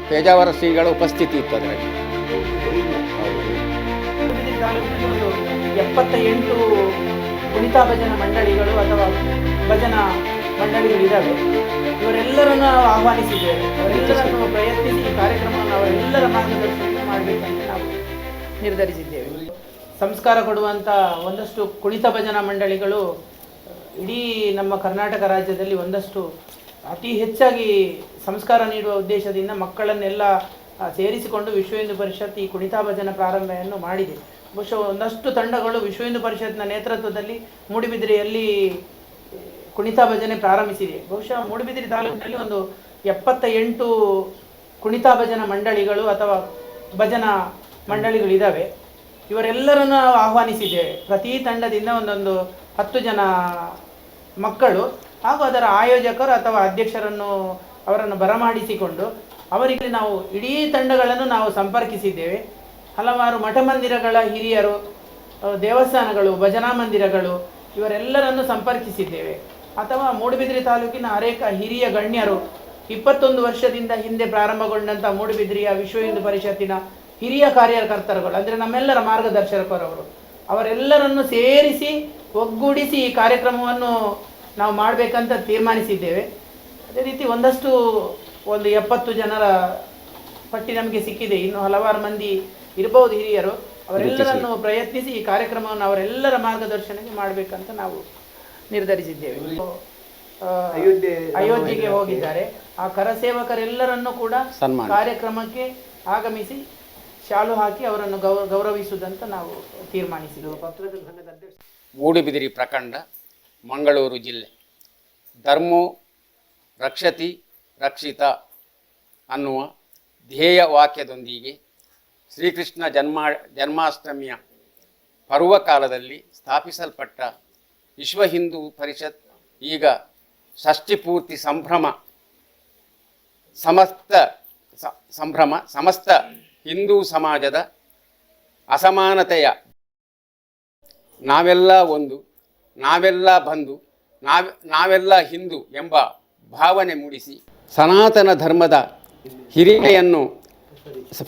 ಪೇಜಾವರ ಶ್ರೀಗಳ ಉಪಸ್ಥಿತಿ ಇತ್ತು ಅದರಲ್ಲಿ. 78 ಕುಣಿತಾ ಭಜನಾ ಮಂಡಳಿಗಳು ಅಥವಾ ಭಜನಾ ಮಂಡಳಿಗಳಿದ್ದಾವೆ. ಇವರೆಲ್ಲರನ್ನು ನಾವು ಆಹ್ವಾನಿಸಿದ್ದೇವೆ. ಅವರೆಲ್ಲರನ್ನು ಪ್ರಯತ್ನಿಸಿ ಈ ಕಾರ್ಯಕ್ರಮವನ್ನು ಅವರೆಲ್ಲರ ಮಾರ್ಗದರ್ಶನ ಮಾಡಬೇಕಂತ ನಾವು ನಿರ್ಧರಿಸಿದ್ದೇವೆ. ಸಂಸ್ಕಾರ ಕೊಡುವಂಥ ಒಂದಷ್ಟು ಕುಣಿತ ಭಜನಾ ಮಂಡಳಿಗಳು ಇಡೀ ನಮ್ಮ ಕರ್ನಾಟಕ ರಾಜ್ಯದಲ್ಲಿ ಒಂದಷ್ಟು ಅತಿ ಹೆಚ್ಚಾಗಿ ಸಂಸ್ಕಾರ ನೀಡುವ ಉದ್ದೇಶದಿಂದ ಮಕ್ಕಳನ್ನೆಲ್ಲ ಸೇರಿಸಿಕೊಂಡು ವಿಶ್ವ ಹಿಂದೂ ಪರಿಷತ್ ಈ ಕುಣಿತಾ ಭಜನಾ ಪ್ರಾರಂಭವನ್ನು ಮಾಡಿದೆ. ಬಹುಶಃ ಒಂದಷ್ಟು ತಂಡಗಳು ವಿಶ್ವ ಹಿಂದೂ ಪರಿಷತ್ನ ನೇತೃತ್ವದಲ್ಲಿ ಮೂಡುಬಿದಿರೆಯಲ್ಲಿ ಕುಣಿತಾ ಭಜನೆ ಪ್ರಾರಂಭಿಸಿದೆ. ಬಹುಶಃ ಮೂಡುಬಿದಿರೆ ತಾಲೂಕಿನಲ್ಲಿ ಒಂದು 78 ಕುಣಿತಾ ಭಜನಾ ಮಂಡಳಿಗಳು ಅಥವಾ ಭಜನಾ ಮಂಡಳಿಗಳಿದ್ದಾವೆ. ಇವರೆಲ್ಲರನ್ನು ನಾವು ಆಹ್ವಾನಿಸಿದ್ದೇವೆ. ಪ್ರತಿ ತಂಡದಿಂದ ಒಂದೊಂದು 10 ಜನ ಮಕ್ಕಳು ಹಾಗೂ ಅದರ ಆಯೋಜಕರು ಅಥವಾ ಅಧ್ಯಕ್ಷರನ್ನು ಅವರನ್ನು ಬರಮಾಡಿಸಿಕೊಂಡು ಅವರಿಗೆ ನಾವು ಇಡೀ ತಂಡಗಳನ್ನು ನಾವು ಸಂಪರ್ಕಿಸಿದ್ದೇವೆ. ಹಲವಾರು ಮಠ ಮಂದಿರಗಳ ಹಿರಿಯರು, ದೇವಸ್ಥಾನಗಳು, ಭಜನಾ ಮಂದಿರಗಳು ಇವರೆಲ್ಲರನ್ನು ಸಂಪರ್ಕಿಸಿದ್ದೇವೆ. ಅಥವಾ ಮೂಡುಬಿದಿರೆ ತಾಲೂಕಿನ ಅನೇಕ ಹಿರಿಯ ಗಣ್ಯರು 21 ವರ್ಷದಿಂದ ಹಿಂದೆ ಪ್ರಾರಂಭಗೊಂಡಂಥ ಮೂಡುಬಿದಿರೆಯ ವಿಶ್ವ ಹಿಂದೂ ಪರಿಷತ್ತಿನ ಹಿರಿಯ ಕಾರ್ಯಕರ್ತರುಗಳು ಅಂದರೆ ನಮ್ಮೆಲ್ಲರ ಮಾರ್ಗದರ್ಶಕರವರು ಅವರೆಲ್ಲರನ್ನು ಸೇರಿಸಿ ಒಗ್ಗೂಡಿಸಿ ಈ ಕಾರ್ಯಕ್ರಮವನ್ನು ನಾವು ಮಾಡಬೇಕಂತ ತೀರ್ಮಾನಿಸಿದ್ದೇವೆ. ಅದೇ ರೀತಿ ಒಂದು 70 ಜನರ ಪಟ್ಟಿ ನಮಗೆ ಸಿಕ್ಕಿದೆ. ಇನ್ನು ಹಲವಾರು ಮಂದಿ ಇರಬಹುದು ಹಿರಿಯರು. ಅವರೆಲ್ಲರನ್ನು ಪ್ರಯತ್ನಿಸಿ ಈ ಕಾರ್ಯಕ್ರಮವನ್ನು ಅವರೆಲ್ಲರ ಮಾರ್ಗದರ್ಶನಕ್ಕೆ ಮಾಡಬೇಕಂತ ನಾವು ನಿರ್ಧರಿಸಿದ್ದೇವೆ. ಅಯೋಧ್ಯೆಗೆ ಹೋಗಿದ್ದಾರೆ. ಆ ಕರಸೇವಕರೆಲ್ಲರನ್ನು ಕೂಡ ಕಾರ್ಯಕ್ರಮಕ್ಕೆ ಆಗಮಿಸಿ ಶಾಲು ಹಾಕಿ ಅವರನ್ನು ಗೌರವಿಸುವುದಂತ ನಾವು ತೀರ್ಮಾನಿಸಿದೆವು. ಪತ್ರಕರ್ತರ ಸಂಘದ ಅಧ್ಯಕ್ಷ ಮೂಡುಬಿದಿರೆ ಪ್ರಖಂಡ, ಮಂಗಳೂರು ಜಿಲ್ಲೆ. ಧರ್ಮೋ ರಕ್ಷತಿ ರಕ್ಷಿತ ಅನ್ನುವ ಧ್ಯೇಯ ವಾಕ್ಯದೊಂದಿಗೆ ಶ್ರೀಕೃಷ್ಣ ಜನ್ಮಾಷ್ಟಮಿಯ ಪರ್ವಕಾಲದಲ್ಲಿ ಸ್ಥಾಪಿಸಲ್ಪಟ್ಟ ವಿಶ್ವ ಹಿಂದೂ ಪರಿಷತ್ ಈಗ ಷಷ್ಠಿಪೂರ್ತಿ ಸಮಸ್ತ ಹಿಂದೂ ಸಮಾಜದ ಅಸಮಾನತೆಯ ನಾವೆಲ್ಲ ಒಂದು, ನಾವೆಲ್ಲ ಬಂಧು, ನಾವೆಲ್ಲ ಹಿಂದೂ ಎಂಬ ಭಾವನೆ ಮೂಡಿಸಿ ಸನಾತನ ಧರ್ಮದ ಹಿರಿಮೆಯನ್ನು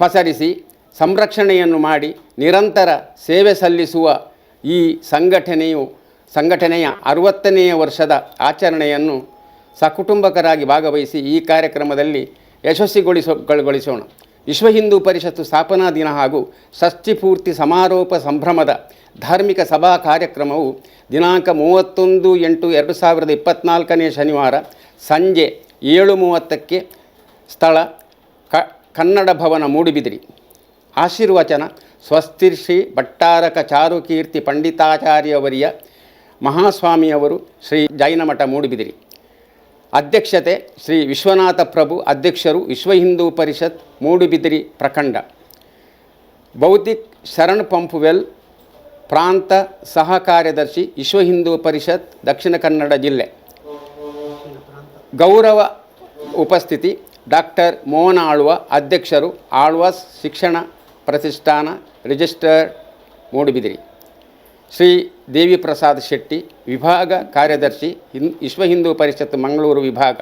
ಪಸರಿಸಿ ಸಂರಕ್ಷಣೆಯನ್ನು ಮಾಡಿ ನಿರಂತರ ಸೇವೆ ಸಲ್ಲಿಸುವ ಈ ಸಂಘಟನೆಯ 60ನೆಯ ವರ್ಷದ ಆಚರಣೆಯನ್ನು ಸಕುಟುಂಬಕರಾಗಿ ಭಾಗವಹಿಸಿ ಈ ಕಾರ್ಯಕ್ರಮದಲ್ಲಿ ಯಶಸ್ವಿಗೊಳಿಸೋಣ. ವಿಶ್ವ ಹಿಂದೂ ಪರಿಷತ್ತು ಸ್ಥಾಪನಾ ದಿನ ಹಾಗೂ ಷಷ್ಠಿಪೂರ್ತಿ ಸಮಾರೋಪ ಸಂಭ್ರಮದ ಧಾರ್ಮಿಕ ಸಭಾ ಕಾರ್ಯಕ್ರಮವು ದಿನಾಂಕ 31/8/2024 ಶನಿವಾರ ಸಂಜೆ 7:30ಕ್ಕೆ ಸ್ಥಳ ಕನ್ನಡ ಭವನ ಮೂಡುಬಿದಿರೆ. ಆಶೀರ್ವಚನ ಸ್ವಸ್ತಿಶ್ರೀ ಭಟ್ಟಾರಕ ಚಾರುಕೀರ್ತಿ ಪಂಡಿತಾಚಾರ್ಯವರಿಯ ಮಹಾಸ್ವಾಮಿಯವರು, ಶ್ರೀ ಜೈನಮಠ ಮೂಡುಬಿದಿರೆ. ಅಧ್ಯಕ್ಷತೆ ಶ್ರೀ ವಿಶ್ವನಾಥ ಪ್ರಭು, ಅಧ್ಯಕ್ಷರು ವಿಶ್ವ ಹಿಂದೂ ಪರಿಷತ್ ಮೂಡುಬಿದಿರೆ ಪ್ರಖಂಡ. ಭೌತಿಕ್ ಶರಣ್ ಪಂಪುವೆಲ್, ಪ್ರಾಂತ ಸಹ ಕಾರ್ಯದರ್ಶಿ ವಿಶ್ವ ಹಿಂದೂ ಪರಿಷತ್ ದಕ್ಷಿಣ ಕನ್ನಡ ಜಿಲ್ಲೆ. ಗೌರವ ಉಪಸ್ಥಿತಿ ಡಾಕ್ಟರ್ ಮೋಹನ ಆಳ್ವ, ಅಧ್ಯಕ್ಷರು ಆಳ್ವಾಸ್ ಶಿಕ್ಷಣ ಪ್ರತಿಷ್ಠಾನ, ರಿಜಿಸ್ಟರ್ಡ್ ಮೂಡುಬಿದಿರೆ. ಶ್ರೀ ದೇವಿ ಪ್ರಸಾದ್ ಶೆಟ್ಟಿ, ವಿಭಾಗ ಕಾರ್ಯದರ್ಶಿ ವಿಶ್ವ ಹಿಂದೂ ಪರಿಷತ್ ಮಂಗಳೂರು ವಿಭಾಗ.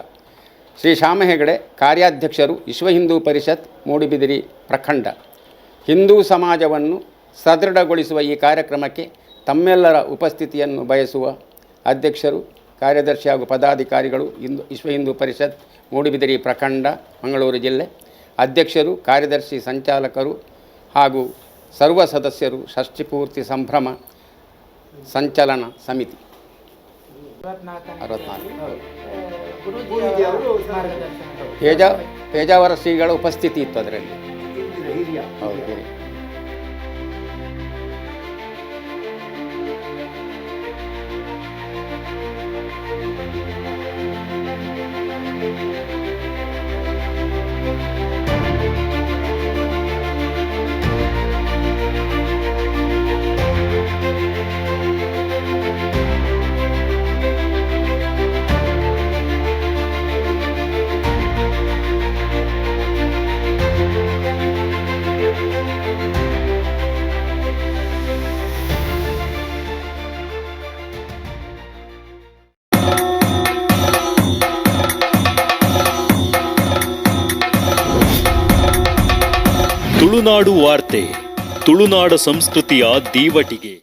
ಶ್ರೀ ಶ್ಯಾಮ ಹೆಗಡೆ, ಕಾರ್ಯಾಧ್ಯಕ್ಷರು ವಿಶ್ವ ಹಿಂದೂ ಪರಿಷತ್ ಮೂಡುಬಿದಿರೆ ಪ್ರಖಂಡ. ಹಿಂದೂ ಸಮಾಜವನ್ನು ಸದೃಢಗೊಳಿಸುವ ಈ ಕಾರ್ಯಕ್ರಮಕ್ಕೆ ತಮ್ಮೆಲ್ಲರ ಉಪಸ್ಥಿತಿಯನ್ನು ಬಯಸುವ ಅಧ್ಯಕ್ಷರು, ಕಾರ್ಯದರ್ಶಿ ಹಾಗೂ ಪದಾಧಿಕಾರಿಗಳು ವಿಶ್ವ ಹಿಂದೂ ಪರಿಷತ್ ಮೂಡುಬಿದಿರೆ ಪ್ರಖಂಡ, ಮಂಗಳೂರು ಜಿಲ್ಲೆ. ಅಧ್ಯಕ್ಷರು, ಕಾರ್ಯದರ್ಶಿ, ಸಂಚಾಲಕರು ಹಾಗೂ ಸರ್ವ ಸದಸ್ಯರು ಷಷ್ಠಿಪೂರ್ತಿ ಸಂಭ್ರಮ ಸಂಚಲನ ಸಮಿತಿ 64 ಪೇಜಾವರ ಶ್ರೀಗಳ ಉಪಸ್ಥಿತಿ ಇತ್ತು ಅದರಲ್ಲಿ. ಹೌದು. ತುಳುನಾಡು ವಾರ್ತೆ ತುಳುನಾಡ ಸಂಸ್ಕೃತಿಯ ದೀವಟಿಗೆ.